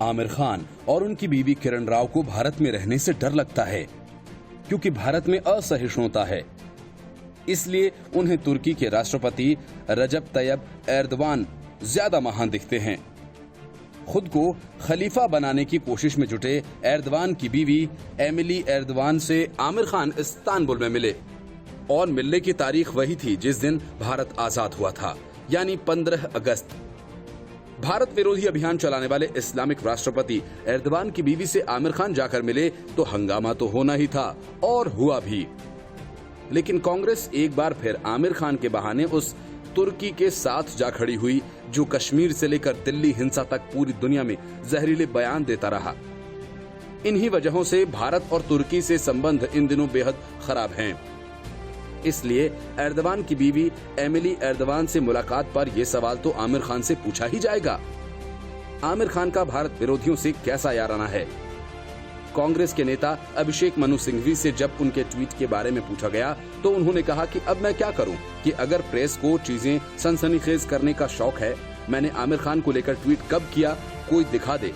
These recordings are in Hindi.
आमिर खान और उनकी बीवी किरण राव को भारत में रहने से डर लगता है क्योंकि भारत में असहिष्णुता है। इसलिए उन्हें तुर्की के राष्ट्रपति रजब तैयब एर्दवान ज्यादा महान दिखते हैं। खुद को खलीफा बनाने की कोशिश में जुटे एर्दवान की बीवी एमिली एर्दवान से आमिर खान इस्तांबुल में मिले और मिलने की तारीख वही थी जिस दिन भारत आजाद हुआ था, यानी 15 अगस्त। भारत विरोधी अभियान चलाने वाले इस्लामिक राष्ट्रपति एर्दवान की बीवी से आमिर खान जाकर मिले तो हंगामा तो होना ही था और हुआ भी। लेकिन कांग्रेस एक बार फिर आमिर खान के बहाने उस तुर्की के साथ जा खड़ी हुई जो कश्मीर से लेकर दिल्ली हिंसा तक पूरी दुनिया में जहरीले बयान देता रहा। इन्हीं वजहों से भारत और तुर्की से संबंध इन दिनों बेहद खराब हैं। इसलिए एर्दवान की बीवी एमिली एर्दवान से मुलाकात पर यह सवाल तो आमिर खान से पूछा ही जाएगा। आमिर खान का भारत विरोधियों से कैसा याराना है? कांग्रेस के नेता अभिषेक मनु सिंघवी से जब उनके ट्वीट के बारे में पूछा गया तो उन्होंने कहा कि अब मैं क्या करूं कि अगर प्रेस को चीजें सनसनीखेज करने का शौक है, मैंने आमिर खान को लेकर ट्वीट कब किया कोई दिखा दे,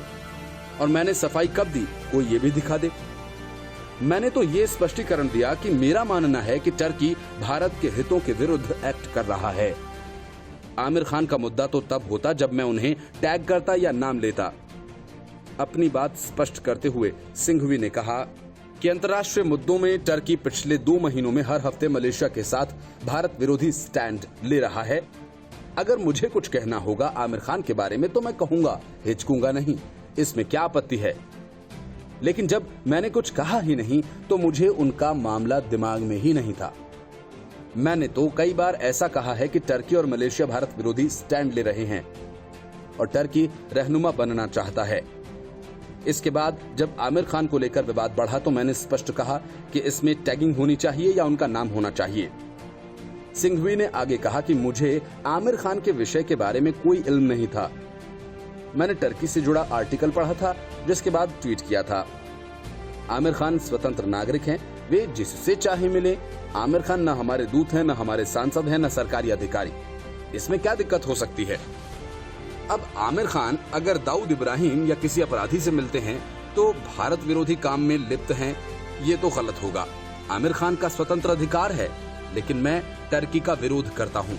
और मैंने सफाई कब दी कोई ये भी दिखा दे। मैंने तो ये स्पष्टीकरण दिया कि मेरा मानना है कि टर्की भारत के हितों के विरुद्ध एक्ट कर रहा है। आमिर खान का मुद्दा तो तब होता जब मैं उन्हें टैग करता या नाम लेता। अपनी बात स्पष्ट करते हुए सिंघवी ने कहा कि अंतर्राष्ट्रीय मुद्दों में टर्की पिछले 2 महीनों में हर हफ्ते मलेशिया के साथ भारत विरोधी स्टैंड ले रहा है। अगर मुझे कुछ कहना होगा आमिर खान के बारे में तो मैं कहूंगा, हिचकूंगा नहीं, इसमें क्या आपत्ति है। लेकिन जब मैंने कुछ कहा ही नहीं तो मुझे उनका मामला दिमाग में ही नहीं था। मैंने तो कई बार ऐसा कहा है कि टर्की और मलेशिया भारत विरोधी स्टैंड ले रहे हैं और टर्की रहनुमा बनना चाहता है। इसके बाद जब आमिर खान को लेकर विवाद बढ़ा तो मैंने स्पष्ट कहा कि इसमें टैगिंग होनी चाहिए या उनका नाम होना चाहिए। सिंघवी ने आगे कहा कि मुझे आमिर खान के विषय के बारे में कोई इल्म नहीं था। मैंने टर्की से जुड़ा आर्टिकल पढ़ा था जिसके बाद ट्वीट किया था। आमिर खान स्वतंत्र नागरिक हैं, वे जिससे चाहे मिले। आमिर खान न हमारे दूत हैं, न हमारे सांसद हैं, न सरकारी अधिकारी। इसमें क्या दिक्कत हो सकती है? अब आमिर खान अगर दाऊद इब्राहिम या किसी अपराधी से मिलते हैं तो भारत विरोधी काम में लिप्त हैं, ये तो गलत होगा। आमिर खान का स्वतंत्र अधिकार है, लेकिन मैं टर्की का विरोध करता हूँ।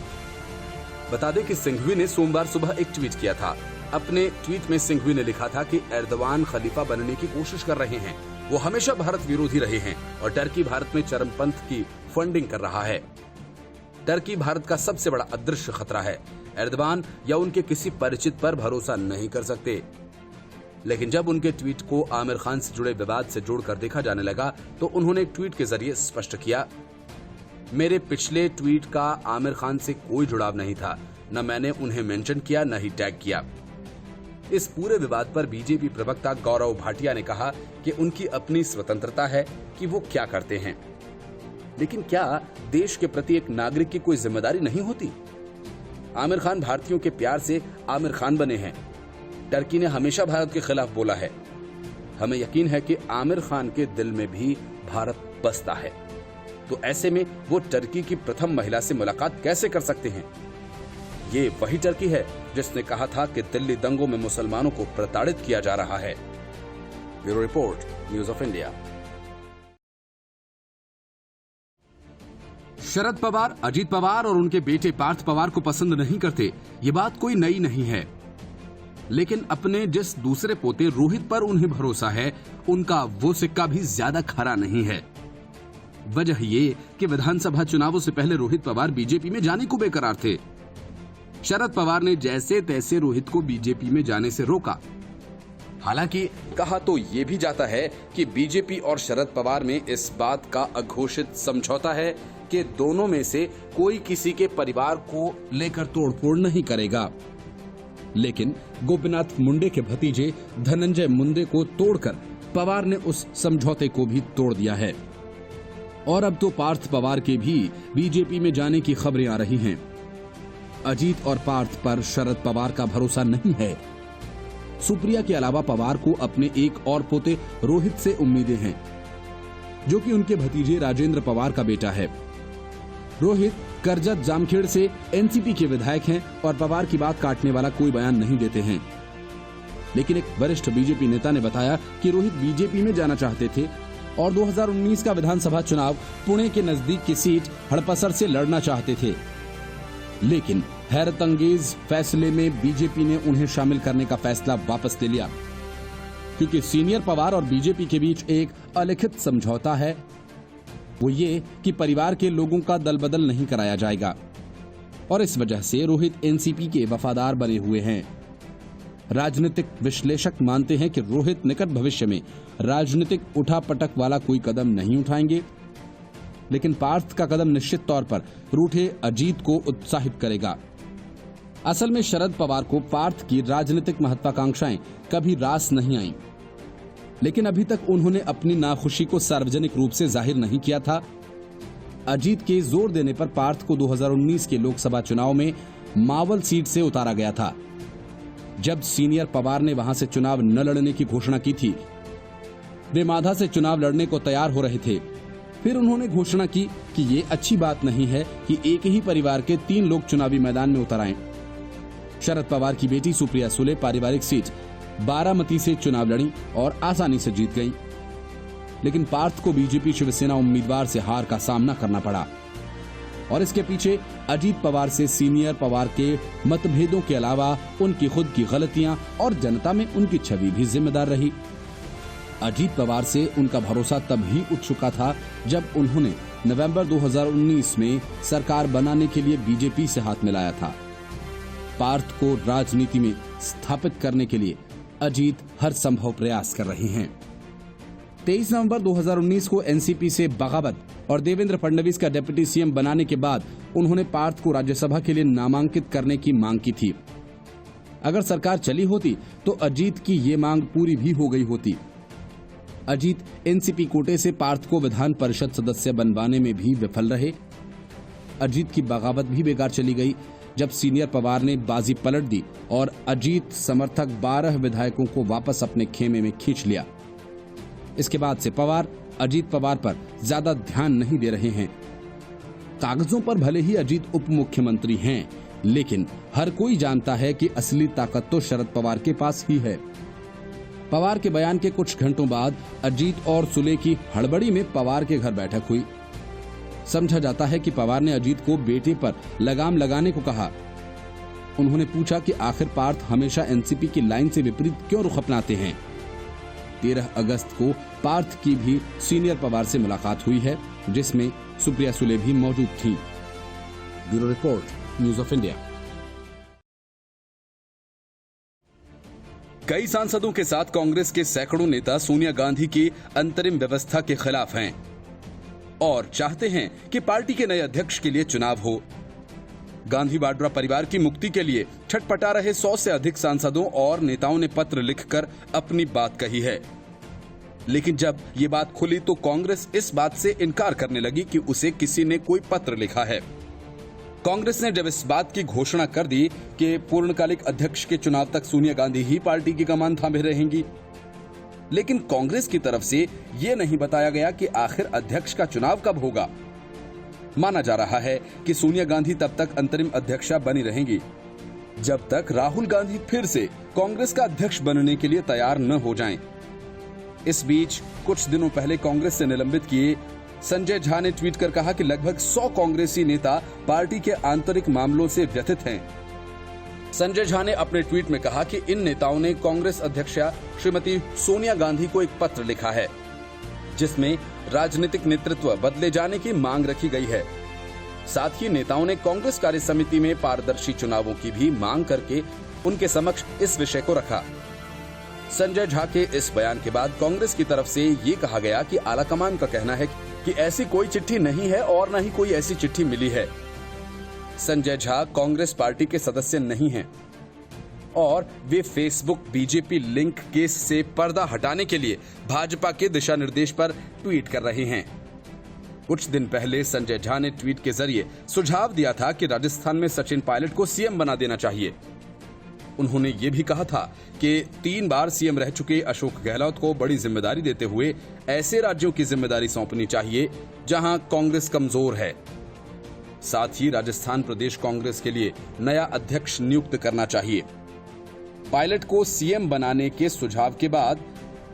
बता दें कि सिंघवी ने सोमवार सुबह एक ट्वीट किया था। अपने ट्वीट में सिंघवी ने लिखा था कि एर्दवान खलीफा बनने की कोशिश कर रहे हैं, वो हमेशा भारत विरोधी रहे हैं और टर्की भारत में चरमपंथ की फंडिंग कर रहा है। टर्की भारत का सबसे बड़ा अदृश्य खतरा है। एर्दवान या उनके किसी परिचित पर भरोसा नहीं कर सकते। लेकिन जब उनके ट्वीट को आमिर खान से जुड़े विवाद से जोड़कर देखा जाने लगा तो उन्होंने एक ट्वीट के जरिए स्पष्ट किया, मेरे पिछले ट्वीट का आमिर खान से कोई जुड़ाव नहीं था, न मैंने उन्हें मेंशन किया न ही टैग किया। इस पूरे विवाद पर बीजेपी प्रवक्ता गौरव भाटिया ने कहा कि उनकी अपनी स्वतंत्रता है कि वो क्या करते हैं, लेकिन क्या देश के प्रति एक नागरिक की कोई जिम्मेदारी नहीं होती? आमिर खान भारतीयों के प्यार से आमिर खान बने हैं। टर्की ने हमेशा भारत के खिलाफ बोला है। हमें यकीन है कि आमिर खान के दिल में भी भारत बसता है, तो ऐसे में वो टर्की की प्रथम महिला से मुलाकात कैसे कर सकते हैं? ये वही टर्की है जिसने कहा था कि दिल्ली दंगों में मुसलमानों को प्रताड़ित किया जा रहा है। Bureau report, news of India. Sharad Pawar Ajit Pawar और उनके बेटे पार्थ पवार को पसंद नहीं करते, ये बात कोई नई नहीं है। लेकिन अपने जिस दूसरे पोते रोहित पर उन्हें भरोसा है, उनका वो सिक्का भी ज्यादा खरा नहीं है। वजह ये कि विधानसभा चुनावों से पहले रोहित पवार बीजेपी में जाने को बेकरार थे। शरद पवार ने जैसे तैसे रोहित को बीजेपी में जाने से रोका। हालांकि कहा तो ये भी जाता है कि बीजेपी और शरद पवार में इस बात का अघोषित समझौता है कि दोनों में से कोई किसी के परिवार को लेकर तोड़फोड़ नहीं करेगा। लेकिन गोपीनाथ मुंडे के भतीजे धनंजय मुंडे को तोड़कर पवार ने उस समझौते को भी तोड़ दिया है। और अब तो पार्थ पवार के भी बीजेपी में जाने की खबरें आ रही हैं। अजीत और पार्थ पर शरद पवार का भरोसा नहीं है। सुप्रिया के अलावा पवार को अपने एक और पोते रोहित से उम्मीदें हैं, जो कि उनके भतीजे राजेंद्र पवार का बेटा है। रोहित करजत जामखेड़ से एनसीपी के विधायक हैं और पवार की बात काटने वाला कोई बयान नहीं देते हैं। लेकिन एक वरिष्ठ बीजेपी नेता ने बताया कि रोहित बीजेपी में जाना चाहते थे और 2019 का विधानसभा चुनाव पुणे के नजदीक की सीट हड़पसर से लड़ना चाहते थे। लेकिन हैरतअंगेज फैसले में बीजेपी ने उन्हें शामिल करने का फैसला वापस ले लिया, क्योंकि सीनियर पवार और बीजेपी के बीच एक अलिखित समझौता है। वो ये कि परिवार के लोगों का दल बदल नहीं कराया जाएगा और इस वजह से रोहित एनसीपी के वफादार बने हुए हैं। राजनीतिक विश्लेषक मानते हैं कि रोहित निकट भविष्य में राजनीतिक उठापटक वाला कोई कदम नहीं उठाएंगे, लेकिन पार्थ का कदम निश्चित तौर पर रूठे अजीत को उत्साहित करेगा। असल में शरद पवार को पार्थ की राजनीतिक महत्वाकांक्षाएं कभी रास नहीं आईं, लेकिन अभी तक उन्होंने अपनी नाखुशी को सार्वजनिक रूप से जाहिर नहीं किया था। अजीत के जोर देने पर पार्थ को 2019 के लोकसभा चुनाव में मावल सीट से उतारा गया था। जब सीनियर पवार ने वहां से चुनाव न लड़ने की घोषणा की थी, वे माधा से चुनाव लड़ने को तैयार हो रहे थे। फिर उन्होंने घोषणा की कि ये अच्छी बात नहीं है कि एक ही परिवार के 3 लोग चुनावी मैदान में उतर आएं। शरद पवार की बेटी सुप्रिया सुले पारिवारिक सीट बारामती से चुनाव लड़ी और आसानी से जीत गईं। लेकिन पार्थ को बीजेपी शिवसेना उम्मीदवार से हार का सामना करना पड़ा और इसके पीछे अजीत पवार से सीनियर पवार के मतभेदों के अलावा उनकी खुद की गलतियां और जनता में उनकी छवि भी जिम्मेदार रही। अजीत पवार से उनका भरोसा तब ही उठ चुका था जब उन्होंने नवंबर 2019 में सरकार बनाने के लिए बीजेपी से हाथ मिलाया था। पार्थ को राजनीति में स्थापित करने के लिए अजीत हर संभव प्रयास कर रहे हैं। 23 नवंबर 2019 को एनसीपी से बगावत और देवेंद्र फडणवीस का डिप्टी सीएम बनाने के बाद उन्होंने पार्थ को राज्यसभा के लिए नामांकित करने की मांग की थी। अगर सरकार चली होती तो अजीत की ये मांग पूरी भी हो गई होती। अजीत एनसीपी कोटे से पार्थ को विधान परिषद सदस्य बनवाने में भी विफल रहे। अजीत की बगावत भी बेकार चली गई जब सीनियर पवार ने बाजी पलट दी और अजीत समर्थक 12 विधायकों को वापस अपने खेमे में खींच लिया। इसके बाद से पवार अजीत पवार पर ज्यादा ध्यान नहीं दे रहे हैं। कागजों पर भले ही अजीत उप मुख्यमंत्री हैं, लेकिन हर कोई जानता है कि असली ताकत तो शरद पवार के पास ही है। पवार के बयान के कुछ घंटों बाद अजीत और सुले की हड़बड़ी में पवार के घर बैठक हुई। समझा जाता है कि पवार ने अजीत को बेटे पर लगाम लगाने को कहा। उन्होंने पूछा कि आखिर पार्थ हमेशा एनसीपी की लाइन से विपरीत क्यों रुख अपनाते हैं। 13 अगस्त को पार्थ की भी सीनियर पवार से मुलाकात हुई है, जिसमें सुप्रिया सुले भी मौजूद थीं। Bureau report, news of India. कई सांसदों के साथ कांग्रेस के सैकड़ों नेता सोनिया गांधी की अंतरिम व्यवस्था के खिलाफ हैं और चाहते हैं कि पार्टी के नए अध्यक्ष के लिए चुनाव हो। गांधी वाड्रा परिवार की मुक्ति के लिए छटपटा रहे 100 से अधिक सांसदों और नेताओं ने पत्र लिखकर अपनी बात कही है। लेकिन जब ये बात खुली तो कांग्रेस इस बात से इनकार करने लगी कि उसे किसी ने कोई पत्र लिखा है। कांग्रेस ने जब इस बात की घोषणा कर दी कि पूर्णकालिक अध्यक्ष के चुनाव तक सोनिया गांधी ही पार्टी की कमान थामे रहेंगी, लेकिन कांग्रेस की तरफ से यह नहीं बताया गया कि आखिर अध्यक्ष का चुनाव कब होगा। माना जा रहा है कि सोनिया गांधी तब तक अंतरिम अध्यक्षा बनी रहेंगी जब तक राहुल गांधी फिर से कांग्रेस का अध्यक्ष बनने के लिए तैयार न हो जाएं। इस बीच कुछ दिनों पहले कांग्रेस से निलंबित किए संजय झा ने ट्वीट कर कहा कि लगभग 100 कांग्रेसी नेता पार्टी के आंतरिक मामलों से व्यथित हैं। संजय झा ने अपने ट्वीट में कहा कि इन नेताओं ने कांग्रेस अध्यक्षा श्रीमती सोनिया गांधी को एक पत्र लिखा है, जिसमें राजनीतिक नेतृत्व बदले जाने की मांग रखी गई है। साथ ही नेताओं ने कांग्रेस कार्य समिति में पारदर्शी चुनावों की भी मांग करके उनके समक्ष इस विषय को रखा। संजय झा के इस बयान के बाद कांग्रेस की तरफ से ये कहा गया कि आलाकमान का कहना है कि ऐसी कोई चिट्ठी नहीं है और न ही कोई ऐसी चिट्ठी मिली है। संजय झा कांग्रेस पार्टी के सदस्य नहीं हैं और वे फेसबुक बीजेपी लिंक केस से पर्दा हटाने के लिए भाजपा के दिशा निर्देश पर ट्वीट कर रहे हैं। कुछ दिन पहले संजय झा ने ट्वीट के जरिए सुझाव दिया था कि राजस्थान में सचिन पायलट को सीएम बना देना चाहिए। उन्होंने ये भी कहा था कि 3 बार सीएम रह चुके अशोक गहलोत को बड़ी जिम्मेदारी देते हुए ऐसे राज्यों की जिम्मेदारी सौंपनी चाहिए जहां कांग्रेस कमजोर है। साथ ही राजस्थान प्रदेश कांग्रेस के लिए नया अध्यक्ष नियुक्त करना चाहिए। पायलट को सीएम बनाने के सुझाव के बाद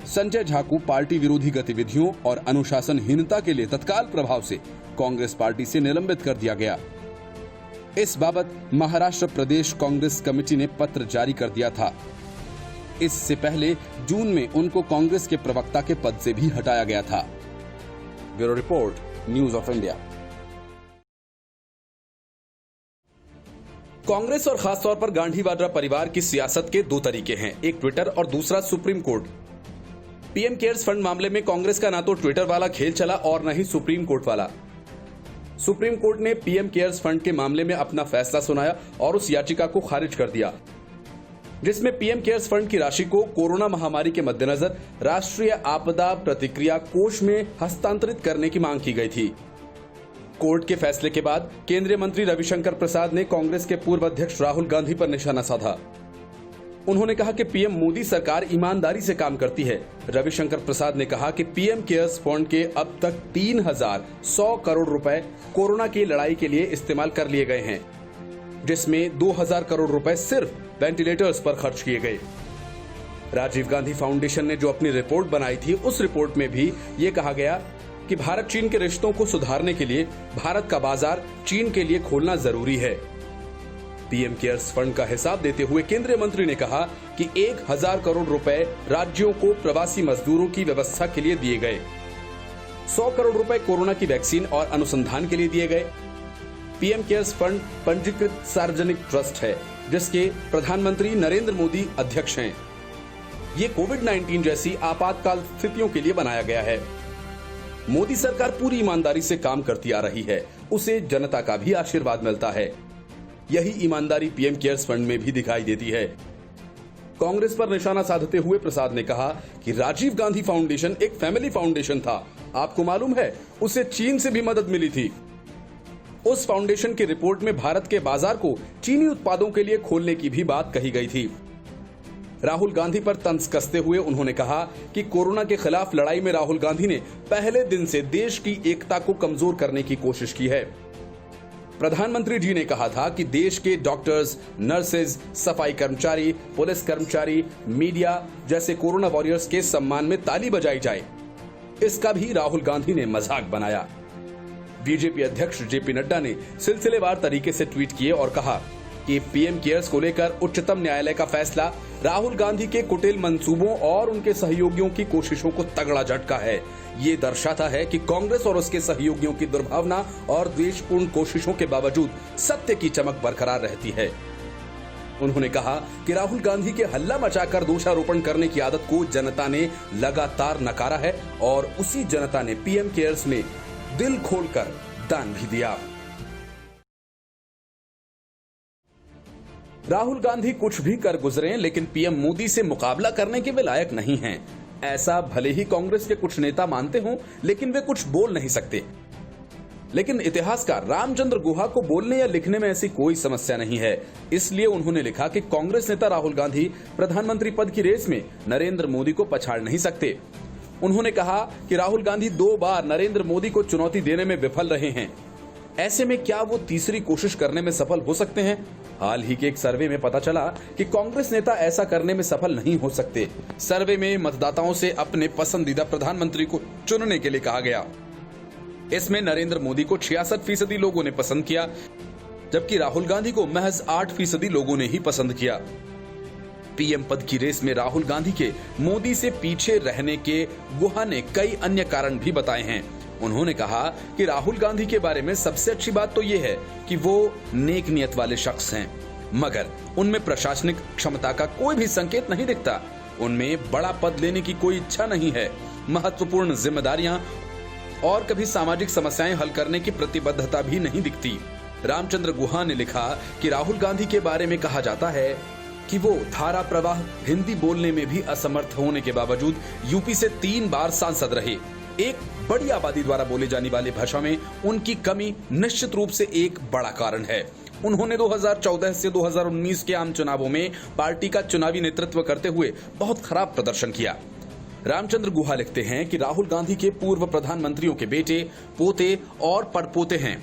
संजय झा को पार्टी विरोधी गतिविधियों और अनुशासनहीनता के लिए तत्काल प्रभाव से कांग्रेस पार्टी से निलंबित कर दिया गया। इस बाबत महाराष्ट्र प्रदेश कांग्रेस कमेटी ने पत्र जारी कर दिया था। इससे पहले जून में उनको कांग्रेस के प्रवक्ता के पद से भी हटाया गया था। Bureau report, news of India. Congress और खासतौर पर गांधी वाड्रा परिवार की सियासत के दो तरीके हैं, एक ट्विटर और दूसरा supreme court. PM cares fund मामले में कांग्रेस का ना तो ट्विटर वाला खेल चला और न ही सुप्रीम कोर्ट वाला। सुप्रीम कोर्ट ने पीएम केयर्स फंड के मामले में अपना फैसला सुनाया और उस याचिका को खारिज कर दिया, जिसमें पीएम केयर्स फंड की राशि को कोरोना महामारी के मद्देनजर राष्ट्रीय आपदा प्रतिक्रिया कोष में हस्तांतरित करने की मांग की गई थी। कोर्ट के फैसले के बाद केंद्रीय मंत्री रविशंकर प्रसाद ने कांग्रेस के पूर्व अध्यक्ष राहुल गांधी पर निशाना साधा। उन्होंने कहा कि पीएम मोदी सरकार ईमानदारी से काम करती है। रविशंकर प्रसाद ने कहा कि पीएम केयर्स फंड के अब तक 3,100 करोड़ रुपए कोरोना की लड़ाई के लिए इस्तेमाल कर लिए गए हैं, जिसमें 2,000 करोड़ रुपए सिर्फ वेंटिलेटर्स पर खर्च किए गए। राजीव गांधी फाउंडेशन ने जो अपनी रिपोर्ट बनाई थी, उस रिपोर्ट में भी ये कहा गया कि भारत चीन के रिश्तों को सुधारने के लिए भारत का बाजार चीन के लिए खोलना जरूरी है। पीएम केयर्स फंड का हिसाब देते हुए केंद्रीय मंत्री ने कहा कि 1,000 करोड़ रुपए राज्यों को प्रवासी मजदूरों की व्यवस्था के लिए दिए गए, 100 करोड़ रुपए कोरोना की वैक्सीन और अनुसंधान के लिए दिए गए। पीएम केयर्स फंड पंजीकृत सार्वजनिक ट्रस्ट है, जिसके प्रधानमंत्री नरेंद्र मोदी अध्यक्ष हैं। ये कोविड-19 जैसी आपातकाल स्थितियों के लिए बनाया गया है। मोदी सरकार पूरी ईमानदारी से काम करती आ रही है, उसे जनता का भी आशीर्वाद मिलता है। यही ईमानदारी पीएम केयर्स फंड में भी दिखाई देती है। कांग्रेस पर निशाना साधते हुए प्रसाद ने कहा कि राजीव गांधी फाउंडेशन एक फैमिली फाउंडेशन था। आपको मालूम है, उसे चीन से भी मदद मिली थी। उस फाउंडेशन की रिपोर्ट में भारत के बाजार को चीनी उत्पादों के लिए खोलने की भी बात कही गई थी। राहुल गांधी पर तंज कसते हुए उन्होंने कहा कि कोरोना के खिलाफ लड़ाई में राहुल गांधी ने पहले दिन से देश की एकता को कमजोर करने की कोशिश की है। प्रधानमंत्री जी ने कहा था कि देश के डॉक्टर्स, नर्सेज, सफाई कर्मचारी, पुलिस कर्मचारी, मीडिया जैसे कोरोना वॉरियर्स के सम्मान में ताली बजाई जाए। इसका भी राहुल गांधी ने मजाक बनाया। बीजेपी अध्यक्ष जेपी नड्डा ने सिलसिलेवार तरीके से ट्वीट किए और कहा कि पीएम केयर्स को लेकर उच्चतम न्यायालय का फैसला राहुल गांधी के कुटिल मंसूबों और उनके सहयोगियों की कोशिशों को तगड़ा झटका है। ये दर्शाता है कि कांग्रेस और उसके सहयोगियों की दुर्भावना और द्वेषपूर्ण कोशिशों के बावजूद सत्य की चमक बरकरार रहती है। उन्होंने कहा कि राहुल गांधी के हल्ला मचाकर दोषारोपण करने की आदत को जनता ने लगातार नकारा है और उसी जनता ने पीएम केयर्स में दिल खोलकर दान भी दिया। राहुल गांधी कुछ भी कर गुजरे, लेकिन पीएम मोदी से मुकाबला करने के वे लायक नहीं हैं। ऐसा भले ही कांग्रेस के कुछ नेता मानते हों, लेकिन वे कुछ बोल नहीं सकते। लेकिन इतिहासकार रामचंद्र गुहा को बोलने या लिखने में ऐसी कोई समस्या नहीं है। इसलिए उन्होंने लिखा कि कांग्रेस नेता राहुल गांधी प्रधानमंत्री पद की रेस में नरेंद्र मोदी को पछाड़ नहीं सकते। उन्होंने कहा कि राहुल गांधी 2 बार नरेंद्र मोदी को चुनौती देने में विफल रहे हैं। ऐसे में क्या वो तीसरी कोशिश करने में सफल हो सकते हैं? हाल ही के एक सर्वे में पता चला कि कांग्रेस नेता ऐसा करने में सफल नहीं हो सकते। सर्वे में मतदाताओं से अपने पसंदीदा प्रधानमंत्री को चुनने के लिए कहा गया। इसमें नरेंद्र मोदी को 66% लोगों ने पसंद किया, जबकि राहुल गांधी को महज 8% लोगों ने ही पसंद किया। पीएम पद की रेस में राहुल गांधी के मोदी से पीछे रहने के गुहा ने कई अन्य कारण भी बताए हैं। उन्होंने कहा कि राहुल गांधी के बारे में सबसे अच्छी बात तो ये है कि वो नेक नियत वाले शख्स हैं, मगर उनमें प्रशासनिक क्षमता का कोई भी संकेत नहीं दिखता। उनमें बड़ा पद लेने की कोई इच्छा नहीं है, महत्वपूर्ण जिम्मेदारियां और कभी सामाजिक समस्याएं हल करने की प्रतिबद्धता भी नहीं दिखती। रामचंद्र गुहा ने लिखा कि राहुल गांधी के बारे में कहा जाता है कि वो धारा प्रवाह हिंदी बोलने में भी असमर्थ होने के बावजूद यूपी से 3 बार सांसद रहे। एक बड़ी आबादी द्वारा बोले जाने वाली भाषा में उनकी कमी निश्चित रूप से एक बड़ा कारण है। उन्होंने 2014 से 2019 के आम चुनावों में पार्टी का चुनावी नेतृत्व करते हुए बहुत खराब प्रदर्शन किया। रामचंद्र गुहा लिखते हैं कि राहुल गांधी के पूर्व प्रधानमंत्रियों के बेटे, पोते और पड़पोते हैं।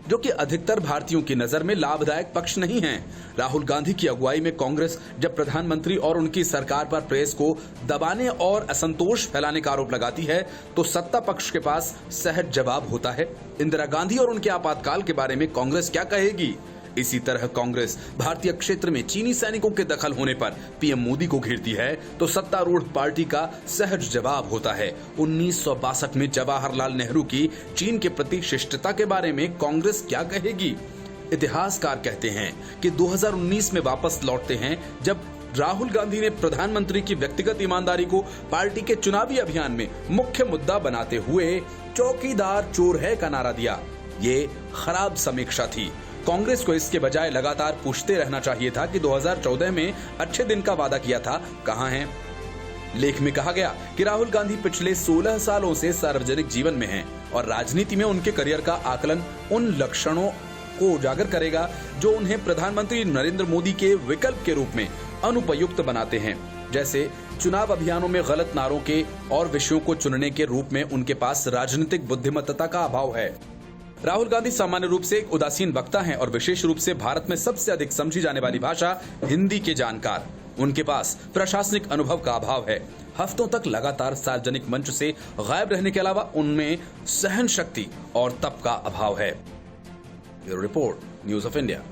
जो कि अधिकतर भारतीयों की नजर में लाभदायक पक्ष नहीं है। राहुल गांधी की अगुवाई में कांग्रेस जब प्रधानमंत्री और उनकी सरकार पर प्रेस को दबाने और असंतोष फैलाने का आरोप लगाती है तो सत्ता पक्ष के पास सहज जवाब होता है। इंदिरा गांधी और उनके आपातकाल के बारे में कांग्रेस क्या कहेगी? इसी तरह कांग्रेस भारतीय क्षेत्र में चीनी सैनिकों के दखल होने पर पीएम मोदी को घेरती है तो सत्तारूढ़ पार्टी का सहज जवाब होता है। 1962 में जवाहरलाल नेहरू की चीन के प्रति शिष्टता के बारे में कांग्रेस क्या कहेगी? इतिहासकार कहते हैं कि 2019 में वापस लौटते हैं जब राहुल गांधी ने प्रधानमंत्री की व्यक्तिगत ईमानदारी को पार्टी के चुनावी अभियान में मुख्य मुद्दा बनाते हुए चौकीदार चोर है का नारा दिया। ये खराब समीक्षा थी। कांग्रेस को इसके बजाय लगातार पूछते रहना चाहिए था कि 2014 में अच्छे दिन का वादा किया था, कहां है? लेख में कहा गया कि राहुल गांधी पिछले 16 सालों से सार्वजनिक जीवन में हैं और राजनीति में उनके करियर का आकलन उन लक्षणों को उजागर करेगा जो उन्हें प्रधानमंत्री नरेंद्र मोदी के विकल्प के रूप में अनुपयुक्त बनाते हैं, जैसे चुनाव अभियानों में गलत नारों के और विषयों को चुनने के रूप में उनके पास राजनीतिक बुद्धिमत्ता का अभाव है। राहुल गांधी सामान्य रूप से एक उदासीन वक्ता हैं और विशेष रूप से भारत में सबसे अधिक समझी जाने वाली भाषा हिंदी के जानकार। उनके पास प्रशासनिक अनुभव का अभाव है। हफ्तों तक लगातार सार्वजनिक मंच से गायब रहने के अलावा उनमें सहन शक्ति और तप का अभाव है। Bureau report, news of India.